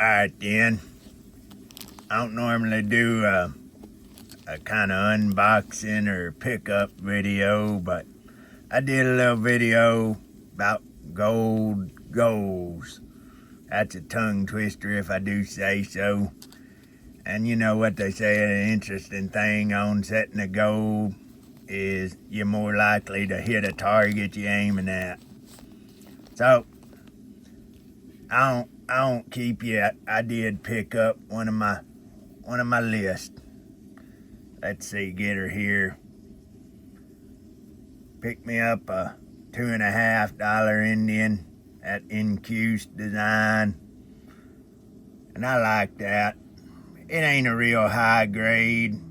Alright then, I don't normally do a kind of unboxing or pickup video, but I did a little video about gold goals. That's a tongue twister if I do say so. And you know what they say, an interesting thing on setting a goal is you're more likely to hit a target you're aiming at. So, I don't keep you. I did pick up one of my list. Let's see, get her here. Picked me up a $2.50 Indian at NQ's design, and I like that. It ain't a real high grade,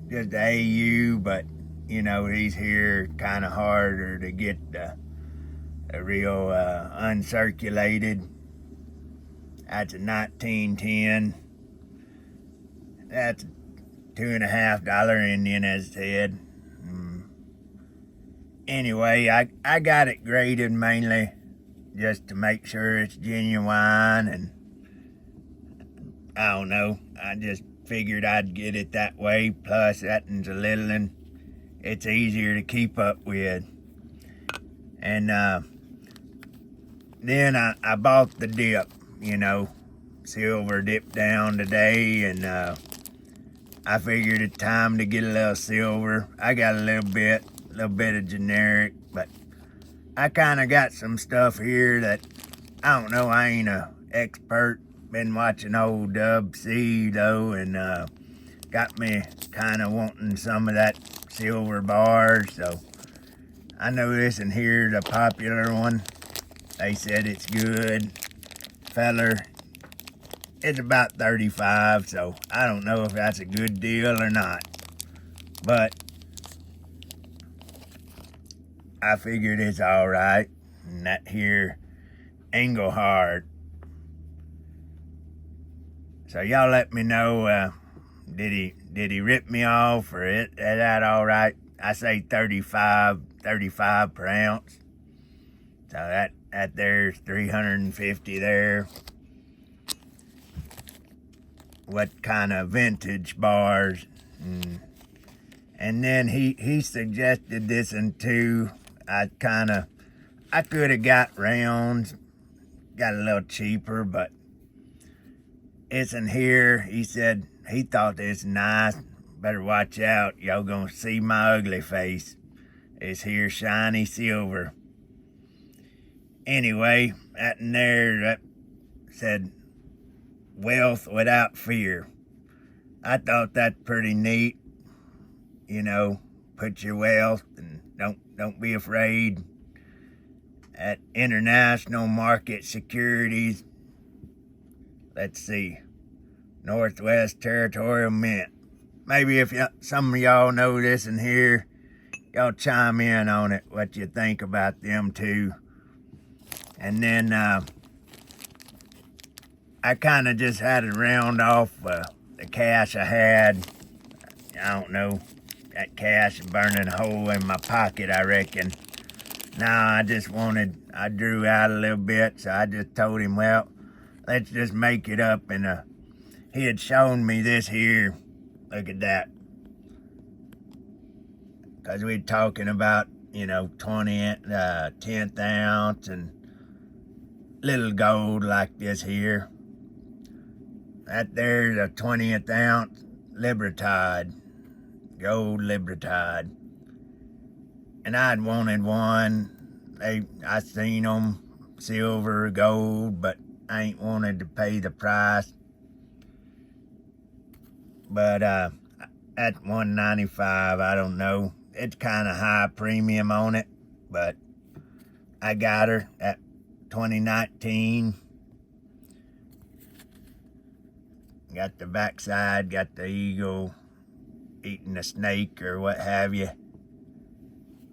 just AU, but you know these here kind of harder to get a real uncirculated. That's a 1910. That's $2.50 Indian, as I said. Anyway, I got it graded mainly just to make sure it's genuine, and I don't know, I just figured I'd get it that way. Plus, that one's a little one. It's easier to keep up with. And then I bought the dip, silver dip down today, and I figured it's time to get a little silver. I got a little bit of generic, but I kind of got some stuff here that, I don't know, I ain't a expert. Been watching old Dub C though, and got me kind of wanting some of that silver bar, so I know this in here's a popular one. They said it's good. Feller, it's about 35, so I don't know if that's a good deal or not. But I figured it's all right. And that here, Englehard. So y'all let me know, did he rip me off, or is that all right? I say 35 per ounce. So that there's 350 there. What kind of vintage bars? And then he suggested this one too. I could have got rounds, got a little cheaper, but it's in here. He said he thought this nice. Better watch out, y'all gonna see my ugly face. It's here shiny silver. Anyway, that in there that said wealth without fear. I thought that's pretty neat. Put your wealth and don't be afraid. At International Market Securities, let's see, Northwest Territorial Mint. Maybe if some of y'all know this in here, y'all chime in on it, what you think about them too. And then I kind of just had to round off the cash I had. I don't know, that cash is burning a hole in my pocket, I reckon. Now I drew out a little bit, so I just told him, well, let's just make it up. And he had shown me this here. Look at that. Because we're talking about, 10th ounce and little gold like this here. That there's a 20th ounce Libertad. Gold Libertad. And I'd wanted one. I seen them, silver, gold, but I ain't wanted to pay the price. But at $195, I don't know. It's kind of high premium on it, but I got her at 2019. Got the backside, got the eagle eating a snake or what have you.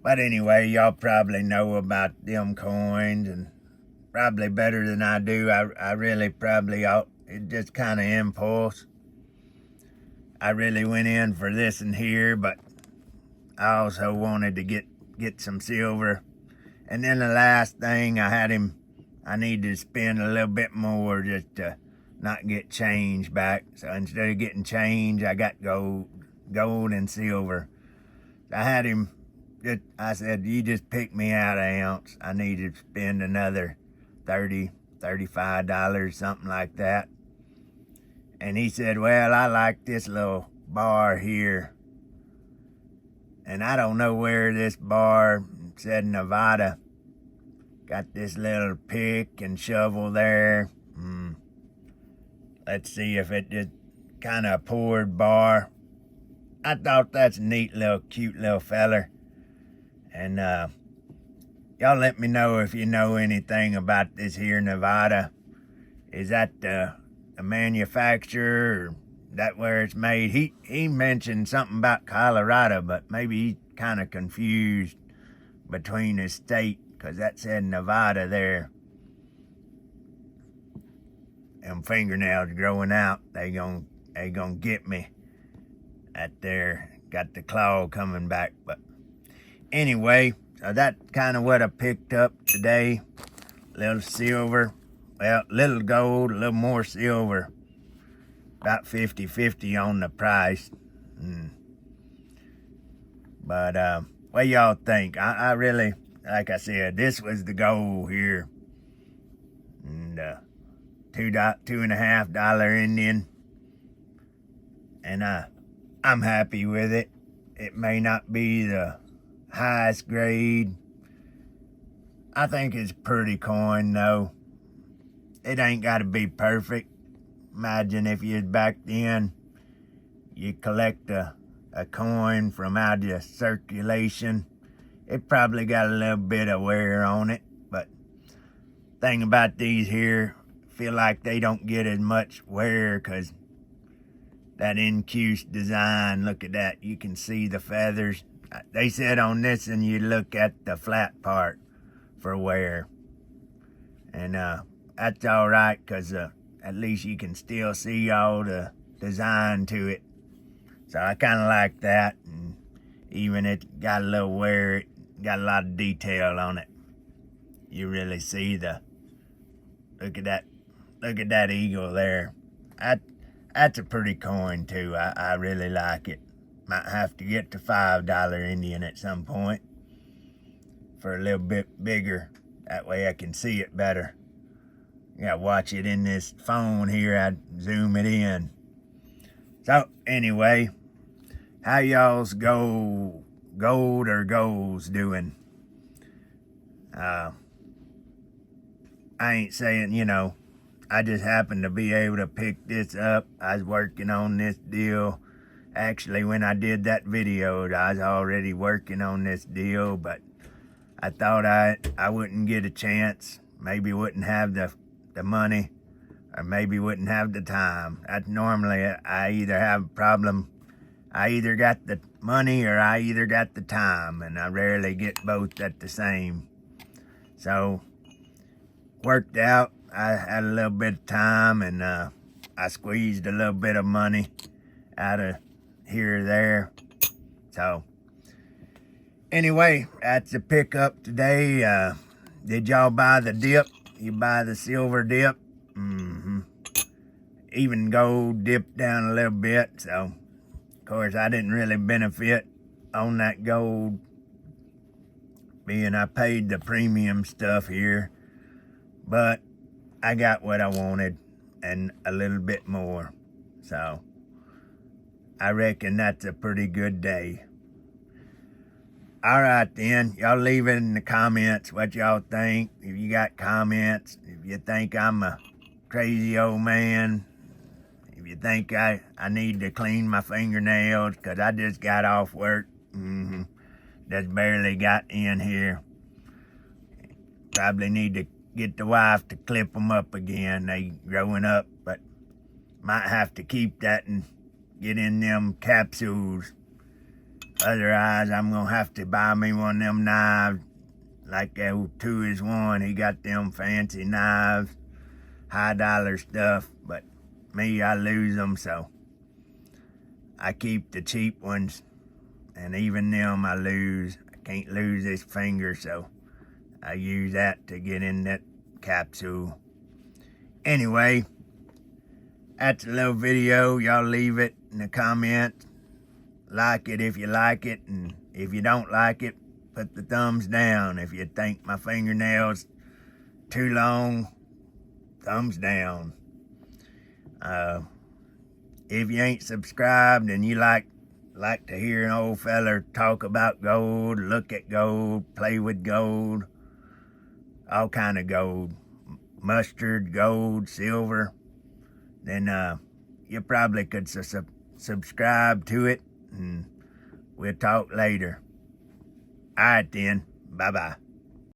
But anyway, y'all probably know about them coins, and probably better than I do. I really probably ought. It just kind of impulse. I really went in for this in here, but I also wanted to get some silver. And then the last thing, I had him I need to spend a little bit more just to not get change back. So instead of getting change, I got gold and silver. I had him, I said, you just pick me out an ounce. I need to spend another $30, $35, something like that. And he said, well, I like this little bar here. And I don't know where this bar said Nevada. Got this little pick and shovel there. Let's see if it just kind of poured bar. I thought that's a neat little, cute little feller. And y'all let me know if you know anything about this here Nevada. Is that the manufacturer, or that where it's made? He mentioned something about Colorado, but maybe he's kind of confused between his state, because that said Nevada there. Them fingernails growing out, they gonna get me. That there got the claw coming back. But anyway, so that's kind of what I picked up today. Little silver, well, little gold, a little more silver. About 50-50 on the price. But what y'all think? I really, like I said, this was the goal here. And $2.50 Indian. And I'm happy with it. It may not be the highest grade. I think it's a pretty coin though. It ain't got to be perfect. Imagine if you was back then, you collect a coin from out of circulation. It probably got a little bit of wear on it, but thing about these here, feel like they don't get as much wear because that incused design, look at that. You can see the feathers. They said on this and you look at the flat part for wear. And that's all right because at least you can still see all the design to it. So I kind of like that. And even it got a little wear, it got a lot of detail on it. You really see look at that eagle there. That's a pretty coin too. I really like it. Might have to get to $5 Indian at some point for a little bit bigger. That way I can see it better. You gotta watch it in this phone here. I zoom it in. So anyway, how y'all's gold or goals doing? I ain't saying, I just happened to be able to pick this up. I was working on this deal. Actually, when I did that video, I was already working on this deal, but I thought I wouldn't get a chance. Maybe wouldn't have the money, or maybe wouldn't have the time. That's normally, I either have a problem. I either got the money or I either got the time, and I rarely get both at the same. So, worked out. I had a little bit of time, and I squeezed a little bit of money out of here or there. So, anyway, that's the pickup today. Did y'all buy the dip? You buy the silver dip? Even gold dipped down a little bit. So, of course, I didn't really benefit on that gold, being I paid the premium stuff here. But I got what I wanted and a little bit more. So I reckon that's a pretty good day. All right then, y'all leave it in the comments what y'all think. If you got comments, if you think I'm a crazy old man, if you think I need to clean my fingernails because I just got off work. Just barely got in here. Probably need to get the wife to clip them up again. They growing up, but might have to keep that and get in them capsules. Otherwise, I'm gonna have to buy me one of them knives, like that 2-is-1. He got them fancy knives, high dollar stuff, but me, I lose them, so I keep the cheap ones, and even them I lose. I can't lose this finger, so I use that to get in that capsule. Anyway, that's a little video. Y'all leave it in the comments. Like it if you like it, and if you don't like it, put the thumbs down. If you think my fingernails too long, thumbs down. If you ain't subscribed and you like to hear an old feller talk about gold, look at gold, play with gold, all kind of gold, mustard, gold, silver, then you probably could subscribe to it, and we'll talk later. All right then, bye-bye.